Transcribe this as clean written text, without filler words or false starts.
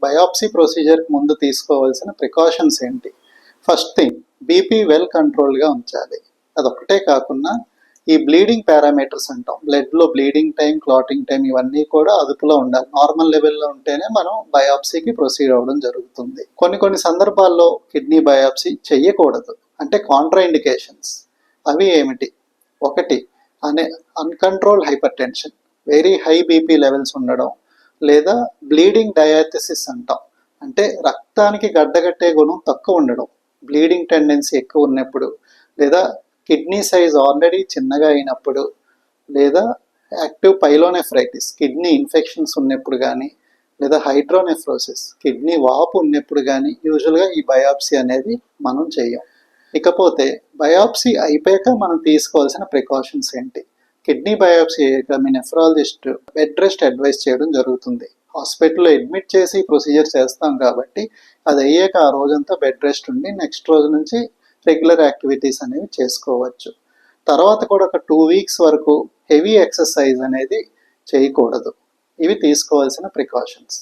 Biopsy procedure ముందు తీసుకోవాల్సిన precautions ఏంటి? ఫస్ట్ థింగ్, బీపీ వెల్ కంట్రోల్గా ఉంచాలి. అదొక్కటే కాకుండా ఈ బ్లీడింగ్ పారామీటర్స్ అంటాం, బ్లడ్లో బ్లీడింగ్ టైం, క్లాటింగ్ టైం, ఇవన్నీ కూడా అదుపులో ఉండాలి. నార్మల్ లెవెల్లో ఉంటేనే మనం బయాప్సీకి ప్రొసీడ్ అవ్వడం జరుగుతుంది. కొన్ని సందర్భాల్లో కిడ్నీ బయాప్సీ చెయ్యకూడదు, అంటే కాంట్రా ఇండికేషన్స్. అవి ఏమిటి? ఒకటి, uncontrolled hypertension, very high BP levels ఉండడం, లేదా బ్లీడింగ్ డయాథసిస్ అంటాం, అంటే రక్తానికి గడ్డగట్టే గుణం తక్కువ ఉండడం, బ్లీడింగ్ టెండెన్సీ ఎక్కువ ఉన్నప్పుడు, లేదా కిడ్నీ సైజ్ ఆల్రెడీ చిన్నగా అయినప్పుడు, లేదా యాక్టివ్ పైలోనెఫ్రైటిస్, కిడ్నీ ఇన్ఫెక్షన్స్ ఉన్నప్పుడు కానీ, లేదా హైడ్రోనెఫ్రోసిస్, కిడ్నీ వాపు ఉన్నప్పుడు కానీ యూజువల్గా ఈ బయాప్సీ అనేది మనం చేయం. ఇకపోతే బయాప్సీ అయిపోయాక మనం తీసుకోవాల్సిన ప్రికాషన్స్ ఏంటి? కిడ్నీ బయాప్సీ అయ్యాక మీ నెఫ్రాలజిస్ట్ బెడ్ రెస్ట్ అడ్వైస్ చేయడం జరుగుతుంది. హాస్పిటల్లో అడ్మిట్ చేసి ప్రొసీజర్ చేస్తాం కాబట్టి అది అయ్యాక ఆ రోజంతా బెడ్ రెస్ట్ ఉండి నెక్స్ట్ రోజు నుంచి రెగ్యులర్ యాక్టివిటీస్ అనేవి చేసుకోవచ్చు. తర్వాత కూడా ఒక 2 వీక్స్ వరకు హెవీ ఎక్సర్సైజ్ అనేది చేయకూడదు. ఇవి తీసుకోవాల్సిన ప్రికాషన్స్.